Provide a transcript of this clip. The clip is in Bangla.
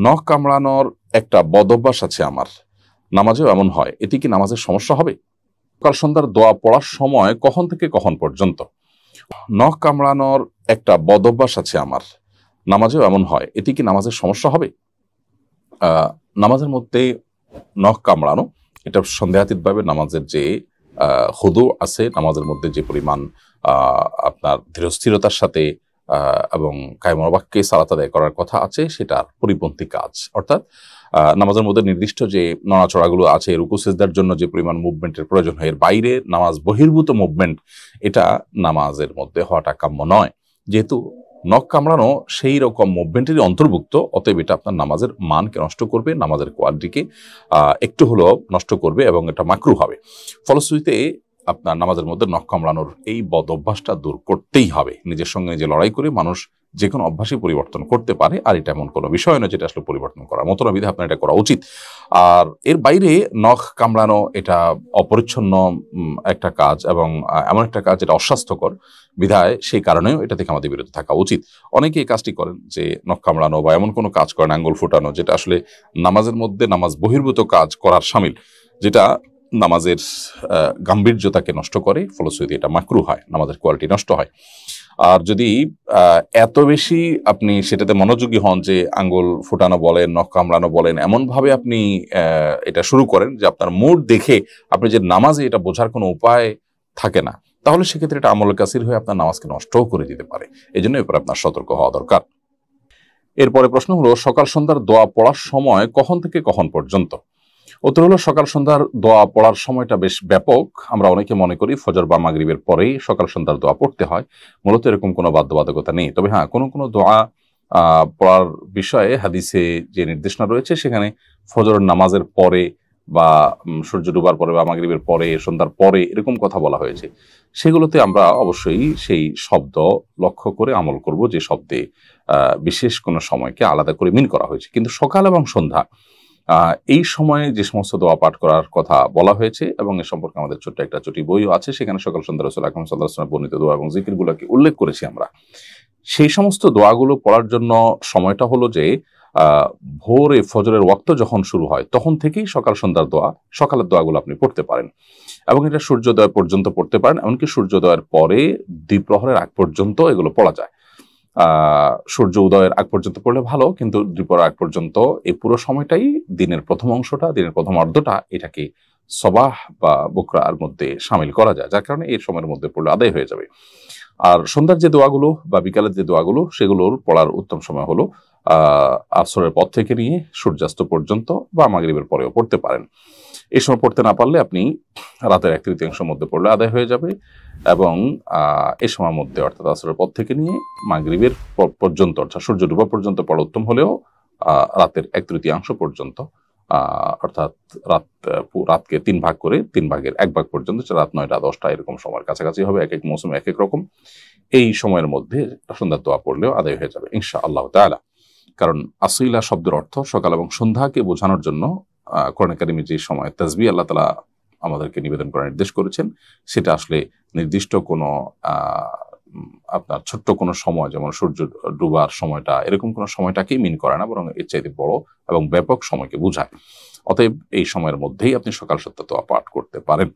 নখ কামড়ানোর একটা বদঅভ্যাস আছে আমার, নামাজেও এমন হয়, এতে কি নামাজের সমস্যা হবে? সকাল সন্ধ্যার দোয়া পড়ার সময় কখন থেকে কখন পর্যন্ত? নখ কামড়ানোর একটা বদঅভ্যাস আছে আমার, নামাজেও এমন হয়, এতে কি নামাজের সমস্যা হবে? নামাজের মধ্যে নখ কামড়ানো এটা সন্দেহাতীতভাবে নামাজের যে হুদু আছে, নামাজের মধ্যে যে পরিমাণ আপনার ধীরস্থিরতার সাথে এবং কায়মনোবাক্যে সালাত আদায় করার কথা আছে সেটার পরিপন্থী কাজ। অর্থাৎ নামাজের মধ্যে নির্দিষ্ট যে নড়াচড়াগুলো আছে, রুকু সিজদার জন্য যে পরিমাণ মুভমেন্টের প্রয়োজন হয়, এর বাইরে নামাজ বহির্ভূত মুভমেন্ট এটা নামাজের মধ্যে হওয়াটা কাম্য নয়। যেহেতু নখ কামড়ানো সেই রকম মুভমেন্টেরই অন্তর্ভুক্ত, অতএব এটা আপনার নামাজের মানকে নষ্ট করবে, নামাজের কোয়ালিটিকে একটু হলেও নষ্ট করবে এবং এটা মাকরুহ হবে। ফলশ্রুতিতে আপনার নামাজের মধ্যে নখ কামড়ানোর এই বদ অভ্যাসটা দূর করতেই হবে। নিজের সঙ্গে নিজে লড়াই করে মানুষ যে কোনো অভ্যাসই পরিবর্তন করতে পারে, আর এটা এমন কোনো বিষয় নয় যেটা আসলে পরিবর্তন করার মতো না, বিধায় আপনার এটা করা উচিত। আর এর বাইরে নখ কামড়ানো এটা অপরিচ্ছন্ন একটা কাজ এবং এমন একটা কাজ যেটা অস্বাস্থ্যকর, বিধায় সেই কারণেও এটা থেকে আমাদের বিরত থাকা উচিত। অনেকে এই কাজটি করেন যে নখ কামড়ানো বা এমন কোনো কাজ করেন, আঙ্গুল ফুটানো, যেটা আসলে নামাজের মধ্যে নামাজ বহির্ভূত কাজ করার শামিল, যেটা নামাজের গাম্ভীর্যতাকে নষ্ট করে। ফলশ্রুতি এটা মাকরুহ হয়, নামাজের কোয়ালিটি নষ্ট হয়। আর যদি এত বেশি আপনি সেটাতে মনোযোগী হন যে আঙ্গুল ফুটানো বলেন, নখ কামড়ানো বলেন, এমনভাবে আপনি এটা শুরু করেন যে আপনার মুড দেখে আপনি যে নামাজে এটা বোঝার কোনো উপায় থাকে না, তাহলে সেক্ষেত্রে এটা আমল কাসির হয়ে আপনার নামাজকে নষ্টও করে দিতে পারে। এই জন্য এরপর আপনার সতর্ক হওয়া দরকার। এরপরে প্রশ্ন হলো, সকাল সন্ধ্যার দোয়া পড়ার সময় কখন থেকে কখন পর্যন্ত? উত্তর হলো, সকাল সন্ধ্যার দোয়া পড়ার সময়টা বেশ ব্যাপক। আমরা অনেকে মনে করি ফজর বা মাগরিবের পরেই সকাল সন্ধ্যার দোয়া পড়তে হয়। মূলত এরকম কোনো বাধ্যবাধকতা নেই। তবে হ্যাঁ, কোনো কোনো দোয়া পড়ার বিষয়ে হাদিসে যে নির্দেশনা রয়েছে সেখানে ফজরের নামাজের পরে বা সূর্য ডুবার পরে বা মাগরিবের পরে, সন্ধ্যার পরে এরকম কথা বলা হয়েছে। সেগুলোতে আমরা অবশ্যই সেই শব্দ লক্ষ্য করে আমল করব, যে শব্দে বিশেষ কোনো সময়কে আলাদা করে মিন করা হয়েছে। কিন্তু সকাল এবং সন্ধ্যা এই সময়ে যে সমস্ত দোয়া পাঠ করার কথা বলা হয়েছে, এবং এ সম্পর্কে আমাদের ছোট্ট একটা ছোটি বইও আছে, সেখানে সকাল সন্ধ্যা রাসূল আকরাম সাল্লাল্লাহু আলাইহি ওয়াসাল্লাম বর্ণিত দোয়া এবং জিকিরগুলোকে উল্লেখ করেছি আমরা। সেই সমস্ত দোয়াগুলো পড়ার জন্য সময়টা হলো যে ভোরে ফজরের ওয়াক্ত যখন শুরু হয় তখন থেকেই সকাল সন্ধ্যার দোয়া, সকালের দোয়াগুলো আপনি পড়তে পারেন, এবং এটা সূর্যোদয় পর্যন্ত পড়তে পারেন। এমনকি সূর্যোদয়ের পরে দ্বিপ্রহরের আগ পর্যন্ত এগুলো পড়া যায়। সূর্য উদয়ের আগ পর্যন্ত পড়লে ভালো, কিন্তু দুপুরের আগ পর্যন্ত এই পুরো সময়টাই দিনের প্রথম অংশটা, দিনের প্রথম অর্ধটা, এটাকে সবাহ বা বুকরার মধ্যে শামিল করা যায়, যার কারণে এই সময়ের মধ্যে পড়লে আদায় হয়ে যাবে। আর সন্ধ্যার যে দোয়াগুলো বা বিকালের যে দোয়াগুলো, সেগুলোর পড়ার উত্তম সময় হলো আসরের পর থেকে নিয়ে সূর্যাস্ত পর্যন্ত, বা মাগরিবের পরেও পড়তে পারেন। এই সময় পড়তে না পারলে আপনি রাতের 1/3 মধ্যে পড়লে আদায় হয়ে যাবে, এবং এই সময়ের মধ্যে অর্থাৎ আসরের পর থেকে নিয়ে মাগরিবের পর্যন্ত, অর্থাৎ সূর্য ডুবা পর্যন্ত পড়া উত্তম হলেও রাতের 1/3 পর্যন্ত, অর্থাৎ রাতকে 3 ভাগ করে 3 ভাগের 1 ভাগ পর্যন্ত, রাত 9টা 10টা এরকম সময়ের কাছাকাছি হবে। এক এক মৌসুমে এক এক রকম। এই সময়ের মধ্যে সন্ধ্যার দোয়া পড়লেও আদায় হয়ে যাবে ইনশাআল্লাহ তাআলা। কারণ আসইলা শব্দের অর্থ সকাল এবং সন্ধ্যাকে বোঝানোর জন্য কোরআন কারিমে যে সময় তাসবিহ আল্লাহ তাআলা আমাদেরকে নিবেদন করার নির্দেশ করেছেন, সেটা আসলে নির্দিষ্ট কোনো আপনার ছোট্ট কোনো সময়, যেমন সূর্য ডুবার সময়টা, এরকম কোনো সময়টাকেই মিন করে না, বরং এর চাইতে বড় এবং ব্যাপক সময়কে বোঝায়। অতএব এই সময়ের মধ্যেই আপনি সকাল সন্ধ্যা দোয়া পাঠ করতে পারেন।